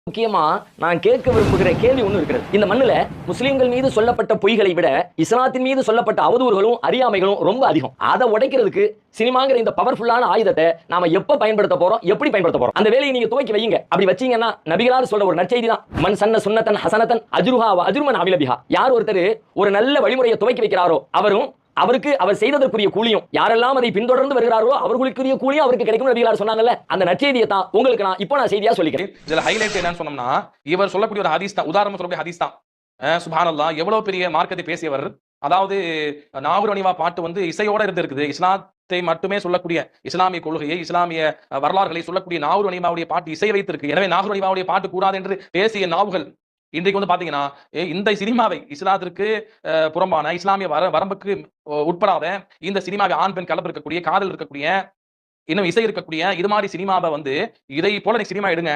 முக்கியமா நான் கேட்க விரும்புகிற கேள்வி ஒண்ணு இருக்கிறது. இந்த மண்ணுல முஸ்லிம்கள் மீது சொல்லப்பட்ட பொய்களை விட இஸ்லாத்தின் மீது சொல்லப்பட்ட அவதூறுகளும் அறியாமைகளும் ரொம்ப அதிகம். அதை உடைக்கிறதுக்கு சினிமாங்கிற இந்த பவர்ஃபுல்லான ஆயுதத்தை நாம எப்ப பயன்படுத்த போறோம், எப்படி பயன்படுத்த போறோம்? அந்த வேலையை நீங்க துவக்கி வைங்க. அப்படி வச்சீங்கன்னா நபிகளார் சொல்ற ஒரு நற்செய்தி தான், மன் சன்ன சுன்னத்தன் ஹசனத்தன் அஜ்ருஹா வ அஜ்ருமன் அமில பிஹா. யார் ஒருத்தர் ஒரு நல்ல வழிமுறையை துவக்கி வைக்கிறாரோ அவருக்கு அவர் செய்ததற்குரிய கூலியும், யாரெல்லாம் அதை பின்தொடர்ந்து வருகிறாரோ அவர்களுக்குரிய கூலியும் அவருக்கு கிடைக்கும். நபிகளார் சொன்னாங்கல்ல, அந்த நற்செய்தியை தான் உங்களுக்கு நான் செய்தியா சொல்லிக்கிறேன். இதுல ஹைலைட் என்னன்னு சொன்னோம்னா, இவர் சொல்லக்கூடிய ஒரு ஹதீஸ் தான், உதாரணம் சொல்லக்கூடிய ஹதீஸ் தான். சுப்ஹானல்லாஹ், எவ்வளவு பெரிய மார்க்கத்தை பேசியவர். அதாவது நாகூர் அனிவா பாட்டு வந்து இசையோட இருக்குது. இஸ்லாத்தை மட்டுமே சொல்லக்கூடிய, இஸ்லாமிய கொள்கையை, இஸ்லாமிய வரலாறுகளை சொல்லக்கூடிய நாகூர் அனிவாவுடைய பாட்டு இசை வைத்திருக்கு. எனவே நாகூர் அனிவாவுடைய பாட்டு கூடாது என்று பேசிய நாவுகள் இன்றைக்கு வந்து பாத்தீங்கன்னா, இந்த சினிமாவை இஸ்லாத்திற்கு புறம்பான, இஸ்லாமிய வரம்புக்கு உட்படாத இந்த சினிமாவை, ஆண் பெண் கலப்பு இருக்கக்கூடிய, காதல் இருக்கக்கூடிய, இன்னும் இசை இருக்கக்கூடிய இது மாதிரி சினிமாவை வந்து இதை போல சினிமா எடுங்க,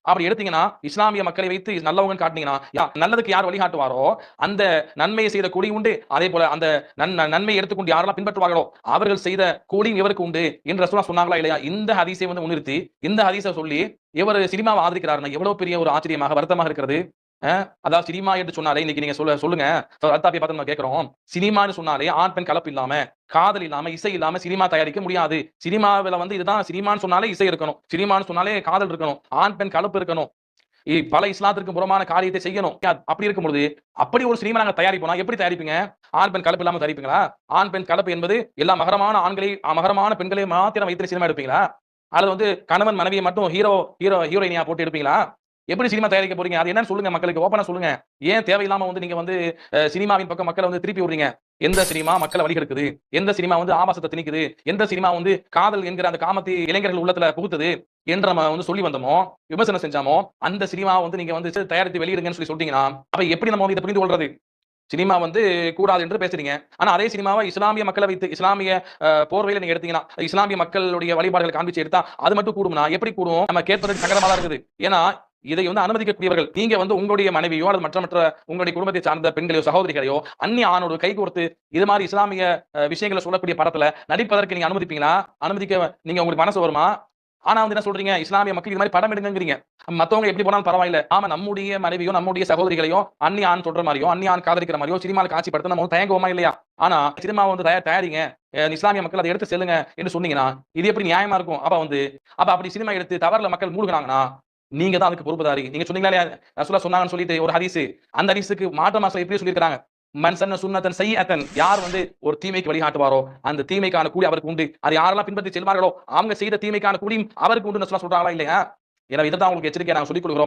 அப்படி எடுத்தீங்கன்னா இஸ்லாமிய மக்களை வைத்து நல்லவங்க காட்டினீங்கன்னா நல்லதுக்கு யார் வழிகாட்டுவாரோ அந்த நன்மையை செய்த கூலி உண்டு. அதே போல அந்த நன்மையை எடுத்துக்கொண்டு யாரெல்லாம் பின்பற்றுவார்களோ அவர்கள் செய்த கூலியும் இவருக்கு உண்டு என்று ரசூலுல்லாஹ் சொன்னாங்களா இல்லையா? இந்த ஹதீஸை வந்து முன்னிறுத்தி இந்த ஹதீஸை சொல்லி இவர் சினிமாவை ஆதரிக்கிறாருன்னா எவ்வளவு பெரிய ஒரு ஆச்சரியமாக, வருத்தமாக இருக்கிறது. அதாவது சினிமா என்று சொன்னாலே இன்னைக்கு நீங்க சொல்லுங்க, அல்தாபியை பார்த்து நம்ம கேட்கிறோம். சினிமான்னு சொன்னாலே ஆண் பெண் கலப்பு இல்லாம, காதல் இல்லாம, இசை இல்லாம சினிமா தயாரிக்க முடியாது. சினிமாவில வந்து இதுதான், சினிமான்னு சொன்னாலே இசை இருக்கணும், சினிமான்னு சொன்னாலே காதல் இருக்கணும், ஆண் பெண் கலப்பு இருக்கணும், பல இஸ்லாத்திற்கு புறமான காரியத்தை செய்யணும். அப்படி இருக்கும் பொழுது அப்படி ஒரு சினிமா நாங்க தயாரிப்போம். எப்படி தயாரிப்பீங்க? ஆண் பெண் கலப்பு இல்லாம தயாரிப்பீங்களா? ஆண் பெண் கலப்பு என்பது எல்லா மகரமான ஆண்களை, மகரமான பெண்களை மாத்திரம் வைத்து சினிமா எடுப்பீங்களா? அல்லது வந்து கணவன் மனைவியை மட்டும் ஹீரோயினியா போட்டு எடுப்பீங்களா? எப்படி சினிமா தயாரிக்க போறீங்க? அது என்னன்னு சொல்லுங்க, மக்களுக்கு ஓபனா சொல்லுங்க. ஏன் தேவையில்லாம வந்து நீங்க வந்து சினிமாவின் பக்கம் மக்களை வந்து திருப்பி விடுறீங்க? எந்த சினிமா மக்களை வழிகெடுக்குது, எந்த சினிமா வந்து ஆபாசத்தை திணிக்குது, எந்த சினிமா வந்து காதல் என்கிற அந்த காமத்தை இளைஞர்கள் உள்ளத்துல புகுத்துது என்று நம்ம வந்து சொல்லி வந்தோமோ, விமர்சனம் செஞ்சாமோ, அந்த சினிமா வந்து நீங்க வந்து தயாரித்து வெளியிடுங்கன்னு சொல்லி சொல்லிட்டீங்கன்னா அப்ப எப்படி நம்ம வந்து இதை புரிந்து கொள்றது? சினிமா வந்து கூடாது என்று பேசுறீங்க, ஆனா அதே சினிமாவை இஸ்லாமிய மக்களை வைத்து, இஸ்லாமிய போர்வையில நீங்க எடுத்தீங்கன்னா, இஸ்லாமிய மக்களுடைய வழிபாடுகளை காண்பிச்சு எடுத்தா அது மட்டும் கூடும்னா எப்படி கூடும்? நம்ம கேட்பதற்கு சங்கடமா தான் இருக்குது. ஏன்னா இதை வந்து அனுமதிக்கக்கூடியவர்கள் நீங்க வந்து உங்களுடைய மனைவியோ அல்லது மற்ற உங்களுடைய குடும்பத்தை சார்ந்த பெண்களையோ சகோதரிகளையோ அந்நிய ஆணோடு கை கோர்த்து இது மாதிரி இஸ்லாமிய விஷயங்களை சொல்லக்கூடிய படத்துல நடிப்பதற்கு நீங்க அனுமதிப்பீங்களா? அனுமதிக்க நீங்க உங்களுக்கு மனசு வருமா? ஆனா வந்து என்ன சொல்றீங்க, இஸ்லாமிய மக்கள் இது மாதிரி படம் எடுங்கிறீங்க. மத்தவங்க எப்படி போனாலும் பரவாயில்ல, ஆமா நம்முடைய மனைவியோ நம்முடைய சகோதரிகளையோ அந்நிய ஆண் சொல்ற மாதிரியோ, அந்நிய ஆண் காதலிக்கிற மாதிரியோ சினிமாவில் காட்சிப்படுத்த நம்ம தயங்குவோமா இல்லையா? ஆனா சினிமா வந்து தயாரிங்க, இஸ்லாமிய மக்கள் அதை எடுத்து செல்லுங்க என்று சொன்னீங்கன்னா இது எப்படி நியாயமா இருக்கும்? அப்படி சினிமா எடுத்து தவறுல மக்கள் மூழ்கினாங்கன்னா நீங்க தான் அதுக்கு பொறுப்புதாரி. நீங்க சொன்னீங்களா இல்லையா, ரசூலுல்லாஹ் சொன்னாங்கன்னு சொல்லிட்டு ஒரு ஹதீஸ், அந்த ஹதீஸுக்கு மாற்றமா எப்படி சொல்லியிருக்காங்க? மன் சன்ன சுன்னத்தன் சய்யிஅத்தன், யார் வந்து ஒரு தீமைக்கு வழிகாட்டுவாரோ அந்த தீமைக்கான கூலி அவருக்கு உண்டு. அது யாரெல்லாம் பின்பற்றி செல்வார்களோ அவங்க செய்த தீமைக்கான கூலியும் அவருக்கு உண்டு ரசூலுல்லாஹ் சொல்றாங்களா இல்லையா? எனவே இதை தான் உங்களுக்கு எச்சரிக்கையா நாங்க சொல்லிக் கொடுக்கிறோம்.